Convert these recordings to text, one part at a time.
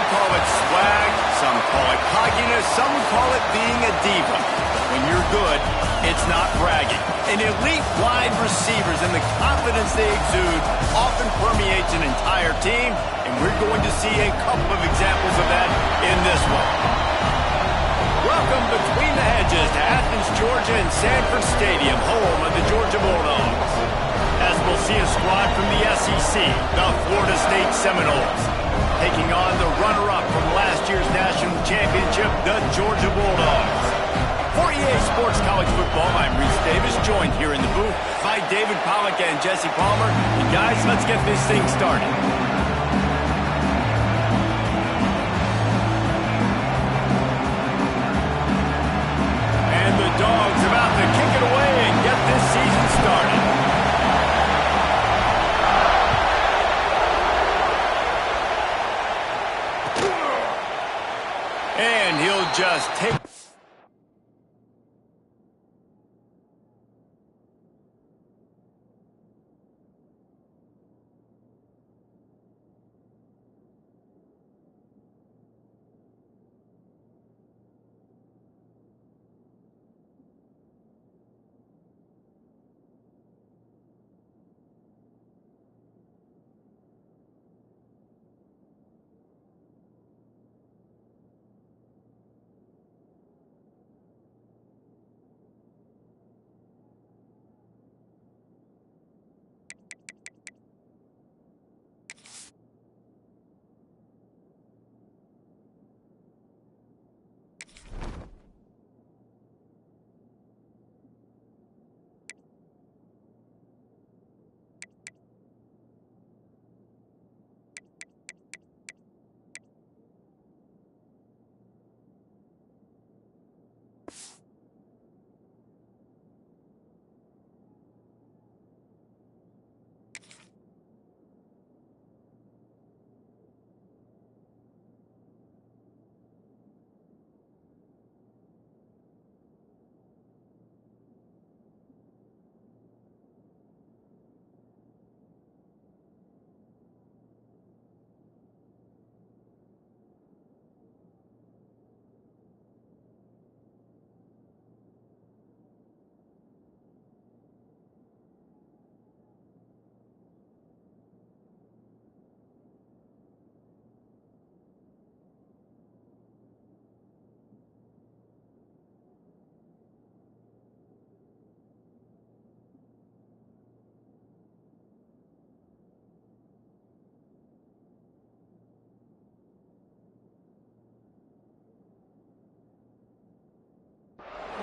would call it swag, some call it cockiness, some would call it being a diva. When you're good, it's not bragging. And elite wide receivers and the confidence they exude often permeates an entire team, and we're going to see a couple of examples of that in this one. Welcome between the hedges to Athens, Georgia and Sanford Stadium, home of the Georgia Bulldogs. As we'll see a squad from the SEC, the Florida State Seminoles, taking on the runner-up from last year's national championship, the Georgia Bulldogs. For EA Sports College Football, I'm Reese Davis, joined here in the booth by David Pollack and Jesse Palmer. And guys, let's get this thing started. And the Dogs about to kick it away and get this season started. And he'll just take...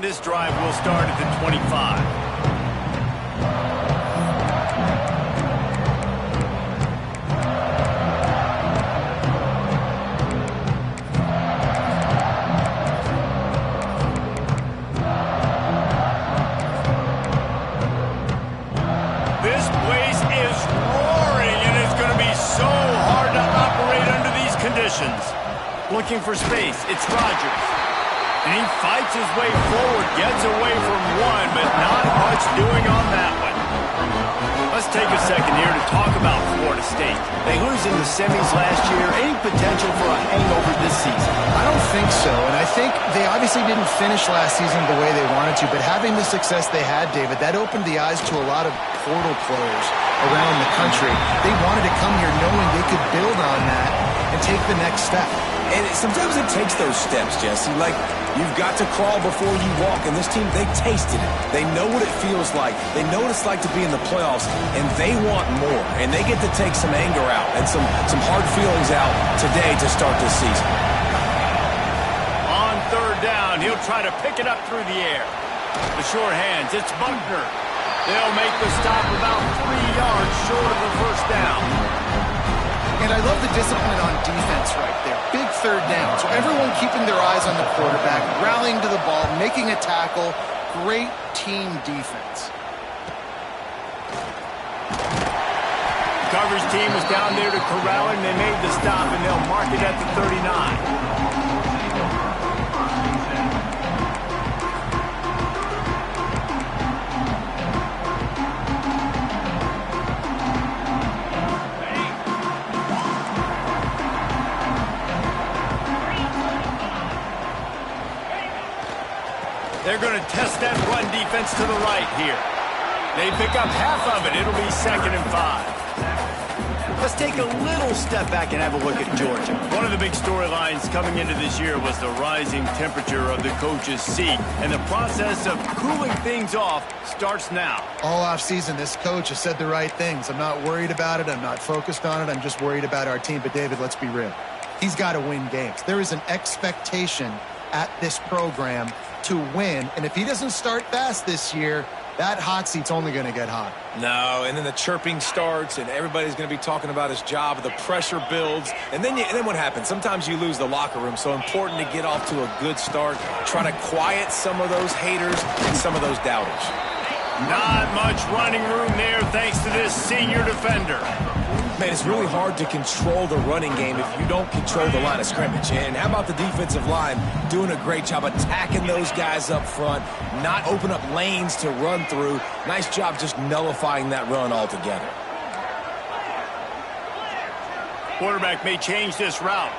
This drive will start at the 25. This place is roaring, and it's going to be so hard to operate under these conditions. Looking for space, it's Rodgers. And he fights his way forward, gets away from one, but not much doing on that one. Let's take a second here to talk about Florida State. They lose in the semis last year. Any potential for a hangover this season? I don't think so, and I think they obviously didn't finish last season the way they wanted to, but having the success they had, David, that opened the eyes to a lot of portal players around the country. They wanted to come here knowing they could build on that and take the next step. And sometimes it takes those steps, Jesse. Like, you've got to crawl before you walk. And this team, they tasted it. They know what it feels like. They know what it's like to be in the playoffs. And they want more. And they get to take some anger out and some hard feelings out today to start this season. On third down, he'll try to pick it up through the air. The short hands, it's Buckner. They'll make the stop about 3 yards short of the first down. And I love the discipline on defense right there. Big third down. So everyone keeping their eyes on the quarterback, rallying to the ball, making a tackle. Great team defense. Coverage team was down there to corral him. They made the stop, and they'll mark it at the 39. They're going to test that run defense to the right here. They pick up half of it. It'll be 2nd and 5. Let's take a little step back and have a look at Georgia. One of the big storylines coming into this year was the rising temperature of the coach's seat, and the process of cooling things off starts now. All offseason, this coach has said the right things. I'm not worried about it. I'm not focused on it. I'm just worried about our team. But, David, let's be real. He's got to win games. There is an expectation at this program to win, and if he doesn't start fast this year, that hot seat's only going to get hot. No, and then the chirping starts, and everybody's going to be talking about his job. The pressure builds, and then what happens? Sometimes you lose the locker room, so important to get off to a good start. Try to quiet some of those haters and some of those doubters. Not much running room there thanks to this senior defender. Man, it's really hard to control the running game if you don't control the line of scrimmage. And how about the defensive line doing a great job attacking those guys up front, not open up lanes to run through. Nice job just nullifying that run altogether. Quarterback may change this route.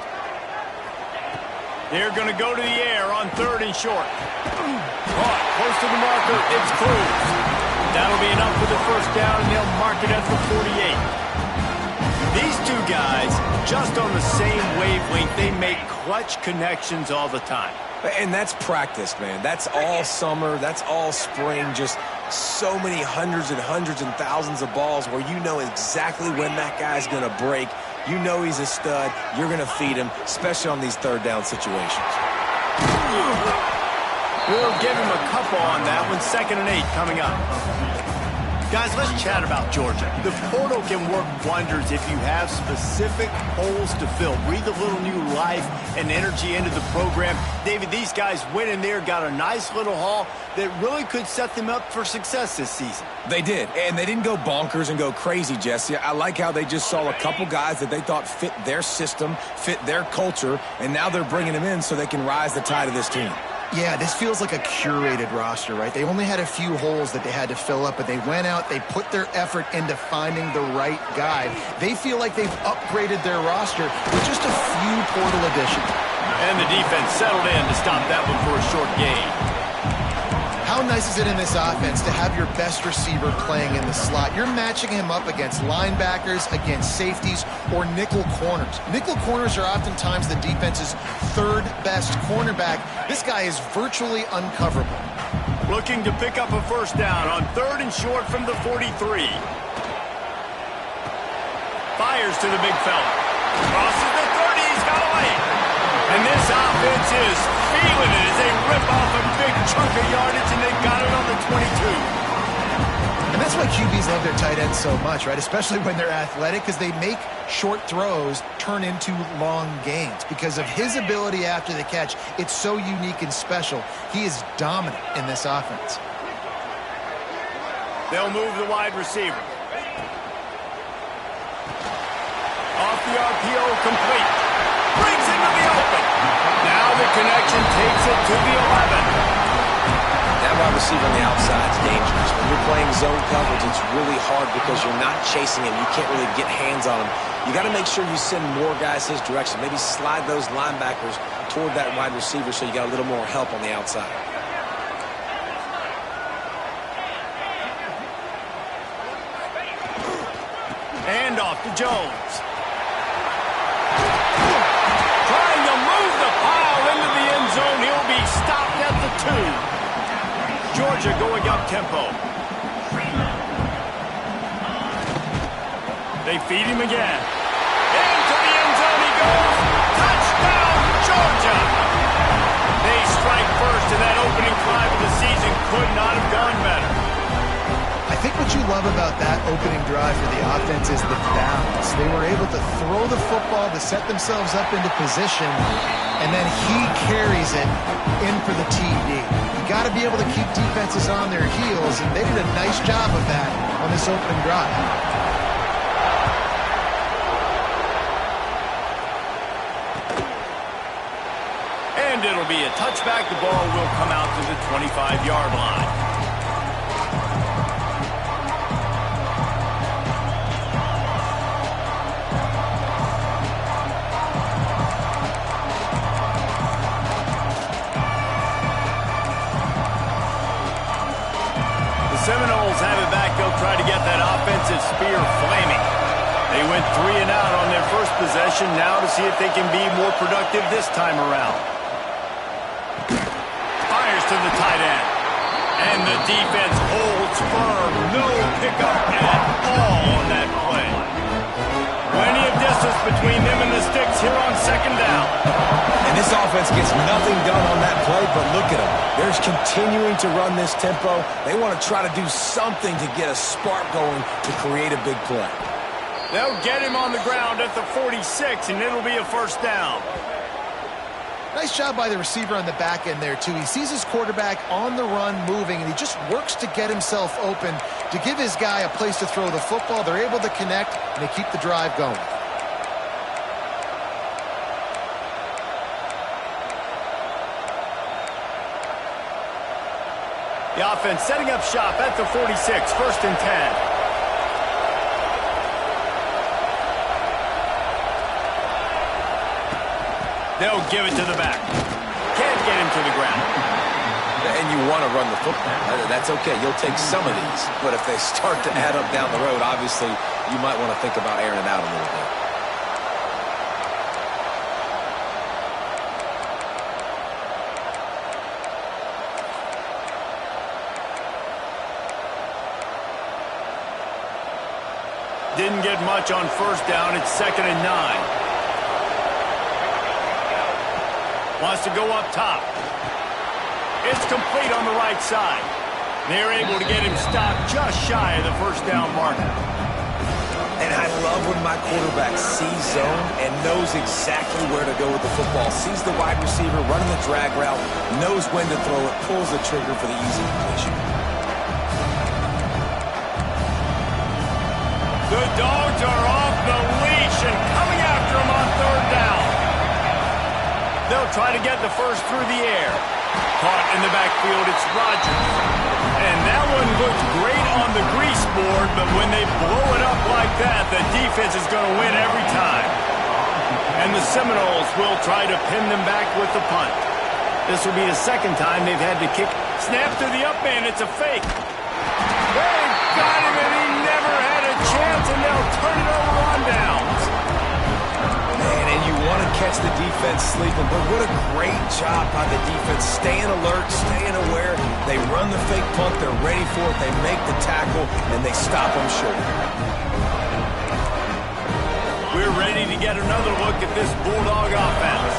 They're going to go to the air on 3rd and short. Caught close to the marker. It's closed. That'll be enough for the 1st down, and they'll mark it at the 48. These two guys, just on the same wavelength, they make clutch connections all the time. And that's practice, man. That's all summer. That's all spring. Just so many hundreds and thousands of balls where you know exactly when that guy's going to break. You know he's a stud. You're going to feed him, especially on these 3rd down situations. We'll give him a couple on that one. 2nd and 8 coming up. Guys, let's chat about Georgia. The portal can work wonders if you have specific holes to fill. Breathe a little new life and energy into the program. David, these guys went in there, got a nice little haul that really could set them up for success this season. They did, and they didn't go bonkers and go crazy, Jesse. I like how they just saw a couple guys that they thought fit their system, fit their culture, and now they're bringing them in so they can rise the tide of this team. Yeah, this feels like a curated roster, right? They only had a few holes that they had to fill up, but they went out, they put their effort into finding the right guy. They feel like they've upgraded their roster with just a few portal additions. And the defense settled in to stop that one for a short gain. How nice is it in this offense to have your best receiver playing in the slot? You're matching him up against linebackers, against safeties, or nickel corners. Nickel corners are oftentimes the defense's 3rd best cornerback. This guy is virtually uncoverable. Looking to pick up a 1st down on 3rd and short from the 43. Fires to the big fella. Crosses the 30. He's got away. And this offense is feeling it as they rip off a big chunk of yardage, and they've got it on the 22. And that's why QBs love their tight ends so much, right? Especially when they're athletic, because they make short throws turn into long gains. Because of his ability after the catch, it's so unique and special. He is dominant in this offense. They'll move the wide receiver. Off the RPO, complete. Brings into the open. Now the connection takes it to the 11. That wide receiver on the outside is dangerous. When you're playing zone coverage, it's really hard because you're not chasing him. You can't really get hands on him. You got to make sure you send more guys his direction. Maybe slide those linebackers toward that wide receiver so you got a little more help on the outside. And off to Jones. Trying to move the pile into the end zone. He'll be stopped at the 2. Georgia going up tempo. They feed him again. Into the end zone he goes. Touchdown, Georgia! They strike first, and that opening drive of the season could not have gone better. I think what you love about that opening drive for the offense is the balance. They were able to throw the football to set themselves up into position, and then he carries it in for the TD. You got to be able to keep defenses on their heels, and they did a nice job of that on this opening drive. And it'll be a touchback. The ball will come out to the 25-yard line. They went 3 and out on their first possession. Now to see if they can be more productive this time around. Fires to the tight end. And the defense holds firm. No pickup at all on that play. Plenty of distance between them and the sticks here on second down. And this offense gets nothing done on that play, but look at them. They're continuing to run this tempo. They want to try to do something to get a spark going to create a big play. They'll get him on the ground at the 46, and it'll be a first down. Nice job by the receiver on the back end there, too. He sees his quarterback on the run moving, and he just works to get himself open to give his guy a place to throw the football. They're able to connect, and they keep the drive going. The offense setting up shop at the 46, first and 10. They'll give it to the back. Can't get him to the ground. And you want to run the football. That's okay. You'll take some of these. But if they start to add up down the road, obviously, you might want to think about airing it out a little bit. Didn't get much on first down. It's 2nd and 9. Wants to go up top. It's complete on the right side. They're able to get him stopped just shy of the first down marker. And I love when my quarterback sees zone and knows exactly where to go with the football. Sees the wide receiver running the drag route, knows when to throw it, pulls the trigger for the easy completion. The Dogs are off the leash and coming after him on third down. They'll try to get the first through the air. Caught in the backfield, it's Rodgers. And that one looks great on the grease board, but when they blow it up like that, the defense is going to win every time. And the Seminoles will try to pin them back with the punt. This will be the second time they've had to kick. Snap to the up man, it's a fake. They've got him, and he never had a chance, and they'll turn it over on downs. And you want to catch the defense sleeping, but what a great job by the defense. Staying alert, staying aware. They run the fake punt. They're ready for it. They make the tackle, and they stop them short. We're ready to get another look at this Bulldog offense.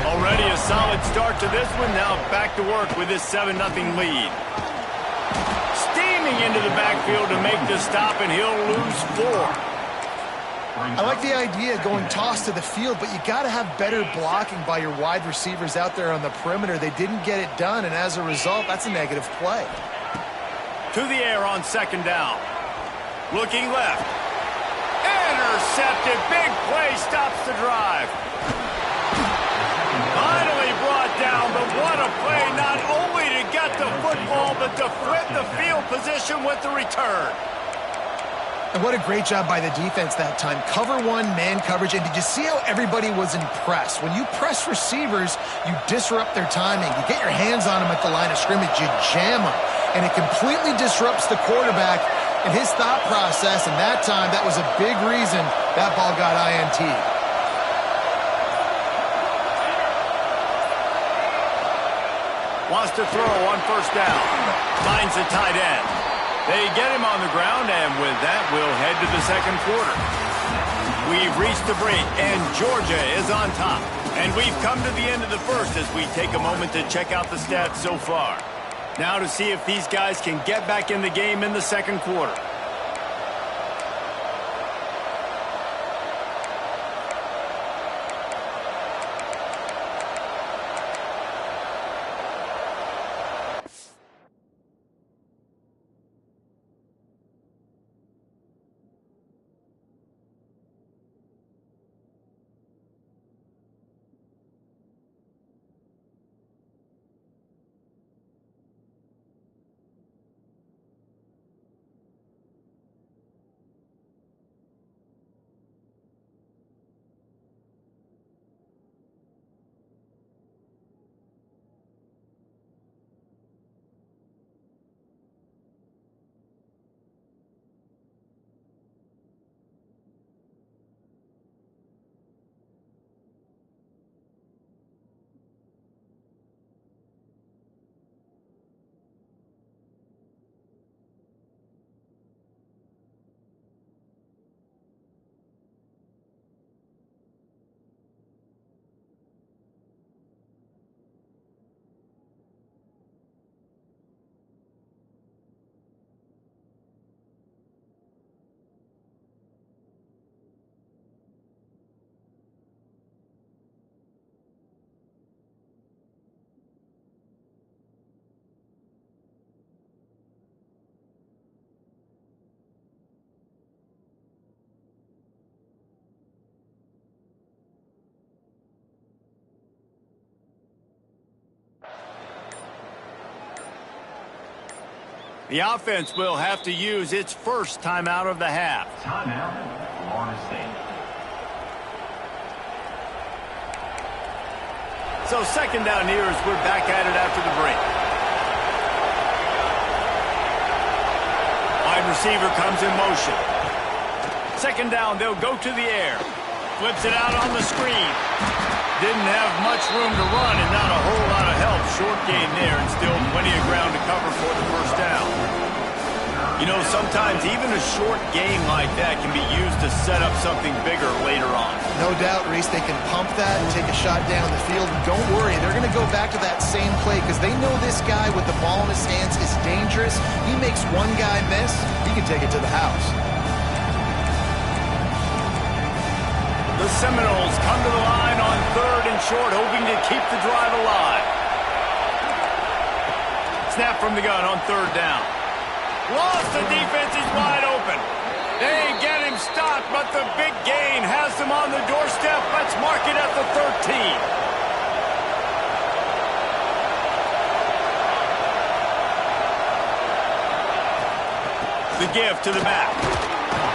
Already a solid start to this one. Now back to work with this 7-0 lead. Steaming into the backfield to make the stop, and he'll lose 4. I like the idea of going toss to the field, but you got to have better blocking by your wide receivers out there on the perimeter. They didn't get it done, and as a result, that's a negative play. To the air on second down. Looking left. Intercepted. Big play stops the drive. Finally brought down, but what a play, not only to get the football, but to flip the field position with the return. And what a great job by the defense that time. Cover one, man coverage. And did you see how everybody was impressed? When you press receivers, you disrupt their timing. You get your hands on them at the line of scrimmage. You jam them. And it completely disrupts the quarterback and his thought process. And that time, that was a big reason that ball got INT'd. Wants to throw on first down. Finds the tight end. They get him on the ground, and with that, we'll head to the second quarter. We've reached the break, and Georgia is on top. And we've come to the end of the first as we take a moment to check out the stats so far. Now to see if these guys can get back in the game in the second quarter. The offense will have to use its first timeout of the half. Timeout, Florida State. So second down here as we're back at it after the break. Wide receiver comes in motion. Second down, they'll go to the air. Flips it out on the screen. Didn't have much room to run and not a whole lot of help. Short gain there and still plenty of ground to cover for the first down. You know, sometimes even a short gain like that can be used to set up something bigger later on. No doubt, Reese, they can pump that and take a shot down the field. And don't worry, they're going to go back to that same play because they know this guy with the ball in his hands is dangerous. He makes one guy miss, he can take it to the house. The Seminoles come to the line on third and short, hoping to keep the drive alive. Snap from the gun on third down. Lost, the defense is wide open. They get him stopped, but the big gain has them on the doorstep. Let's mark it at the 13. The give to the back.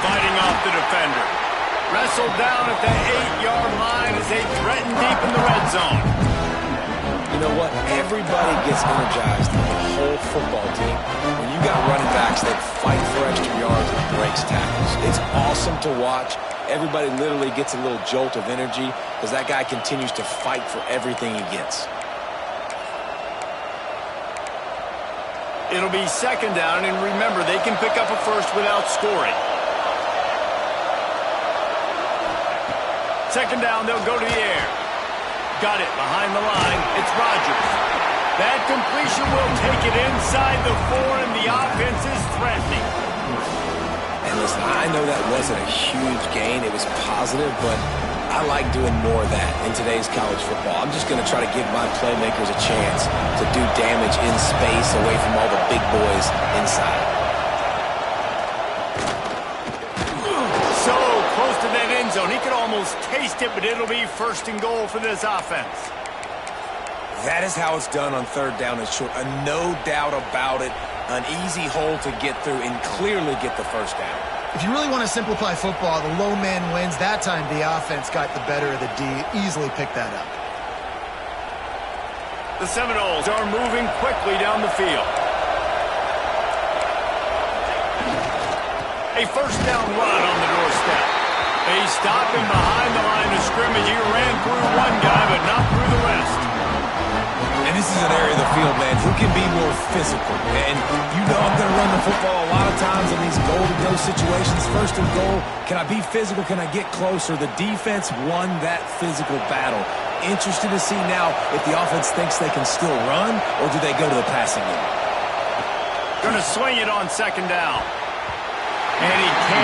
Fighting off the defender. Wrestled down at the 8-yard line as they threaten deep in the red zone. You know what? Everybody gets energized on the whole football team when you got running backs that fight for extra yards and breaks tackles. It's awesome to watch. Everybody literally gets a little jolt of energy because that guy continues to fight for everything he gets. It'll be second down, and remember, they can pick up a first without scoring. Second down, they'll go to the air. Got it behind the line. It's Rodgers. That completion will take it inside the 4, and the offense is threatening. And listen, I know that wasn't a huge gain. It was positive, but I like doing more of that in today's college football. I'm just going to try to give my playmakers a chance to do damage in space away from all the big boys inside. So close to that end zone. He could almost taste it, but it'll be first and goal for this offense. That is how it's done on third down and short. No doubt about it. An easy hole to get through and clearly get the first down. If you really want to simplify football, the low man wins. That time the offense got the better of the D. Easily picked that up. The Seminoles are moving quickly down the field. A first down run on the doorstep. They stop him behind the line of scrimmage. He ran through one guy, but not through the rest. And this is an area of the field, man, who can be more physical. And you know I'm going to run the football a lot of times in these goal-to-go situations. First and goal, can I be physical? Can I get closer? The defense won that physical battle. Interested to see now if the offense thinks they can still run, or do they go to the passing game? Going to swing it on second down. And he can't.